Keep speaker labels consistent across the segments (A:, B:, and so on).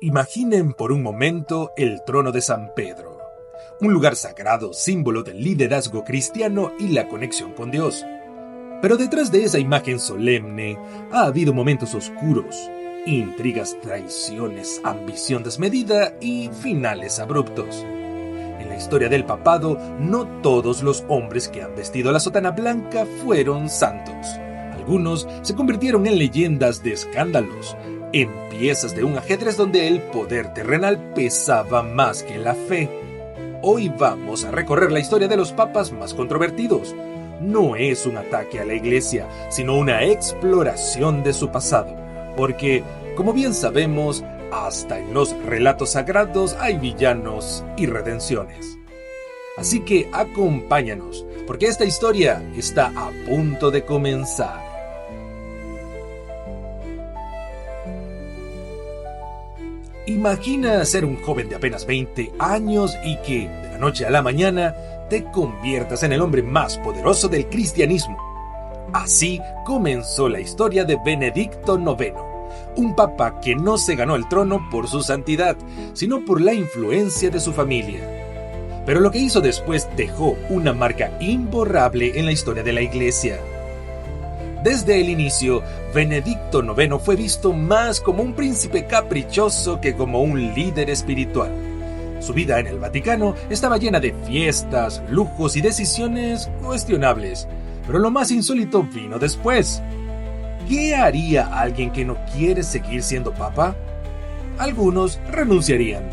A: Imaginen por un momento el trono de San Pedro, un lugar sagrado, símbolo del liderazgo cristiano y la conexión con Dios. Pero detrás de esa imagen solemne ha habido momentos oscuros, intrigas, traiciones, ambición desmedida y finales abruptos. En la historia del papado, no todos los hombres que han vestido la sotana blanca fueron santos. Algunos se convirtieron en leyendas de escándalos, en piezas de un ajedrez donde el poder terrenal pesaba más que la fe. Hoy vamos a recorrer la historia de los papas más controvertidos. No es un ataque a la Iglesia, sino una exploración de su pasado, porque, como bien sabemos, hasta en los relatos sagrados hay villanos y redenciones. Así que acompáñanos, porque esta historia está a punto de comenzar. Imagina ser un joven de apenas 20 años y que, de la noche a la mañana, te conviertas en el hombre más poderoso del cristianismo. Así comenzó la historia de Benedicto IX, un papa que no se ganó el trono por su santidad, sino por la influencia de su familia. Pero lo que hizo después dejó una marca imborrable en la historia de la Iglesia. Desde el inicio, Benedicto IX fue visto más como un príncipe caprichoso que como un líder espiritual. Su vida en el Vaticano estaba llena de fiestas, lujos y decisiones cuestionables, pero lo más insólito vino después. ¿Qué haría alguien que no quiere seguir siendo papa? Algunos renunciarían,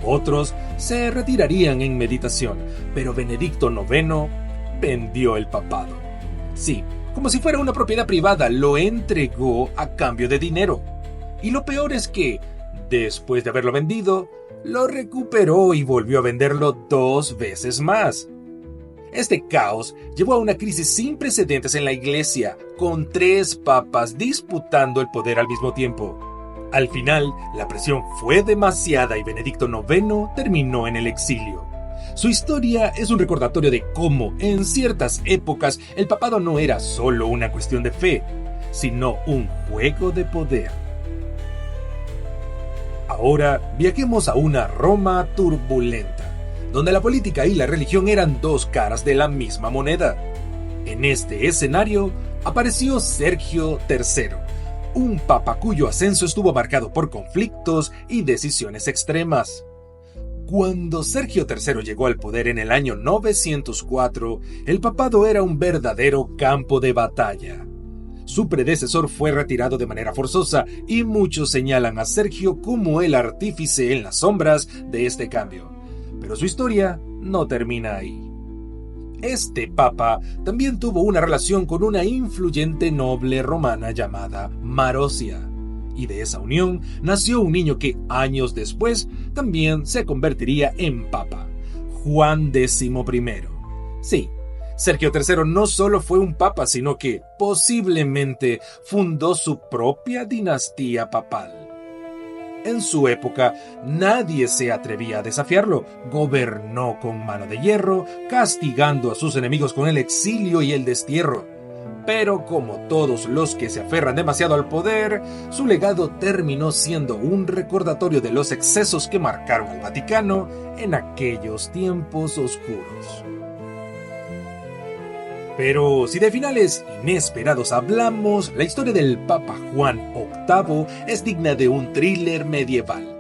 A: otros se retirarían en meditación, pero Benedicto IX vendió el papado. Sí, como si fuera una propiedad privada, lo entregó a cambio de dinero. Y lo peor es que, después de haberlo vendido, lo recuperó y volvió a venderlo 2 veces más. Este caos llevó a una crisis sin precedentes en la Iglesia, con 3 papas disputando el poder al mismo tiempo. Al final, la presión fue demasiada y Benedicto IX terminó en el exilio. Su historia es un recordatorio de cómo, en ciertas épocas, el papado no era solo una cuestión de fe, sino un juego de poder. Ahora viajemos a una Roma turbulenta, donde la política y la religión eran 2 caras de la misma moneda. En este escenario apareció Sergio III, un papa cuyo ascenso estuvo marcado por conflictos y decisiones extremas. Cuando Sergio III llegó al poder en el año 904, el papado era un verdadero campo de batalla. Su predecesor fue retirado de manera forzosa y muchos señalan a Sergio como el artífice en las sombras de este cambio. Pero su historia no termina ahí. Este papa también tuvo una relación con una influyente noble romana llamada Marosia. Y de esa unión nació un niño que años después también se convertiría en papa, Juan XI. Sí, Sergio III no solo fue un papa, sino que posiblemente fundó su propia dinastía papal. En su época, nadie se atrevía a desafiarlo. Gobernó con mano de hierro, castigando a sus enemigos con el exilio y el destierro. Pero como todos los que se aferran demasiado al poder, su legado terminó siendo un recordatorio de los excesos que marcaron al Vaticano en aquellos tiempos oscuros. Pero si de finales inesperados hablamos, la historia del Papa Juan VIII es digna de un thriller medieval.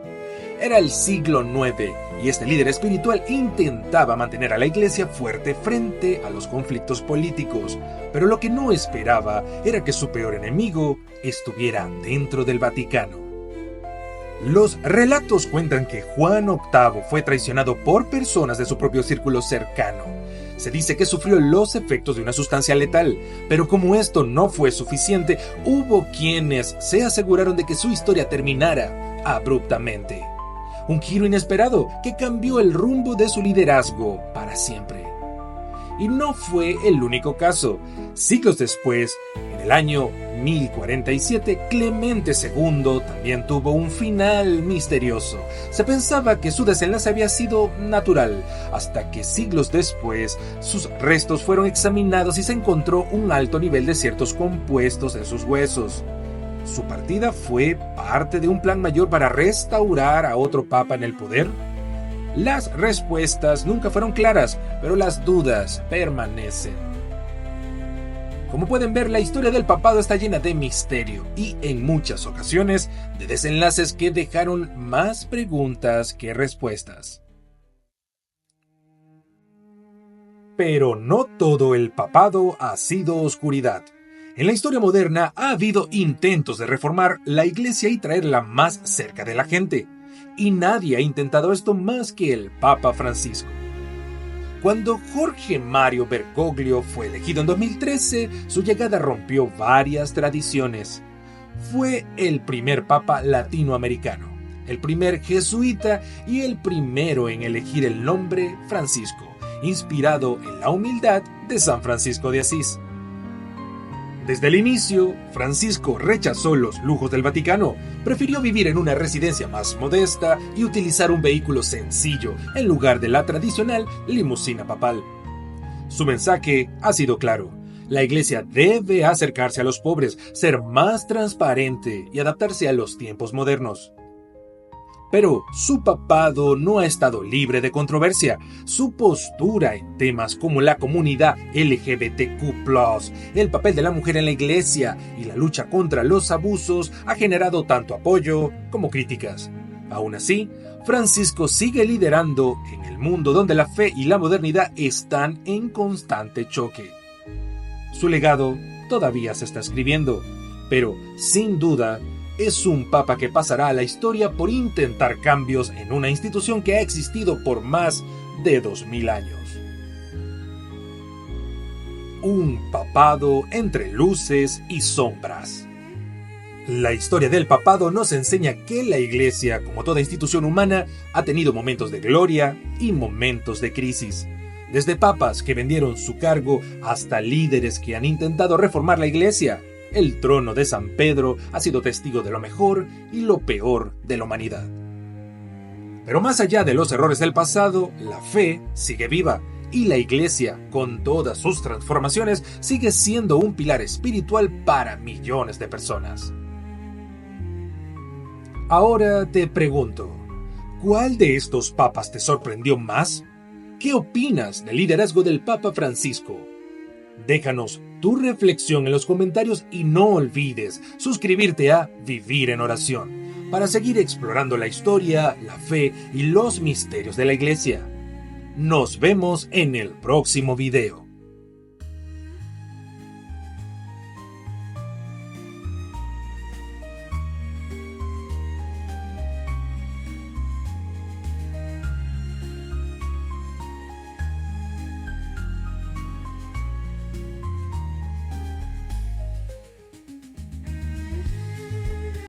A: Era el siglo IX y este líder espiritual intentaba mantener a la Iglesia fuerte frente a los conflictos políticos, pero lo que no esperaba era que su peor enemigo estuviera dentro del Vaticano. Los relatos cuentan que Juan VIII fue traicionado por personas de su propio círculo cercano. Se dice que sufrió los efectos de una sustancia letal, pero como esto no fue suficiente, hubo quienes se aseguraron de que su historia terminara abruptamente. Un giro inesperado que cambió el rumbo de su liderazgo para siempre. Y no fue el único caso. Siglos después, en el año 1047, Clemente II también tuvo un final misterioso. Se pensaba que su desenlace había sido natural, hasta que siglos después sus restos fueron examinados y se encontró un alto nivel de ciertos compuestos en sus huesos. ¿Su partida fue parte de un plan mayor para restaurar a otro papa en el poder? Las respuestas nunca fueron claras, pero las dudas permanecen. Como pueden ver, la historia del papado está llena de misterio y, en muchas ocasiones, de desenlaces que dejaron más preguntas que respuestas. Pero no todo el papado ha sido oscuridad. En la historia moderna ha habido intentos de reformar la Iglesia y traerla más cerca de la gente, y nadie ha intentado esto más que el Papa Francisco. Cuando Jorge Mario Bergoglio fue elegido en 2013, su llegada rompió varias tradiciones. Fue el primer papa latinoamericano, el primer jesuita y el primero en elegir el nombre Francisco, inspirado en la humildad de San Francisco de Asís. Desde el inicio, Francisco rechazó los lujos del Vaticano, prefirió vivir en una residencia más modesta y utilizar un vehículo sencillo en lugar de la tradicional limusina papal. Su mensaje ha sido claro: la Iglesia debe acercarse a los pobres, ser más transparente y adaptarse a los tiempos modernos. Pero su papado no ha estado libre de controversia. Su postura en temas como la comunidad LGBTQ+, el papel de la mujer en la Iglesia y la lucha contra los abusos ha generado tanto apoyo como críticas. Aún así, Francisco sigue liderando en el mundo donde la fe y la modernidad están en constante choque. Su legado todavía se está escribiendo, pero sin duda es un papa que pasará a la historia por intentar cambios en una institución que ha existido por más de 2000 años. Un papado entre luces y sombras. La historia del papado nos enseña que la Iglesia, como toda institución humana, ha tenido momentos de gloria y momentos de crisis. Desde papas que vendieron su cargo hasta líderes que han intentado reformar la Iglesia. El trono de San Pedro ha sido testigo de lo mejor y lo peor de la humanidad. Pero más allá de los errores del pasado, la fe sigue viva y la Iglesia, con todas sus transformaciones, sigue siendo un pilar espiritual para millones de personas. Ahora te pregunto, ¿cuál de estos papas te sorprendió más? ¿Qué opinas del liderazgo del Papa Francisco? Déjanos tu reflexión en los comentarios y no olvides suscribirte a Vivir en Oración para seguir explorando la historia, la fe y los misterios de la Iglesia. Nos vemos en el próximo video.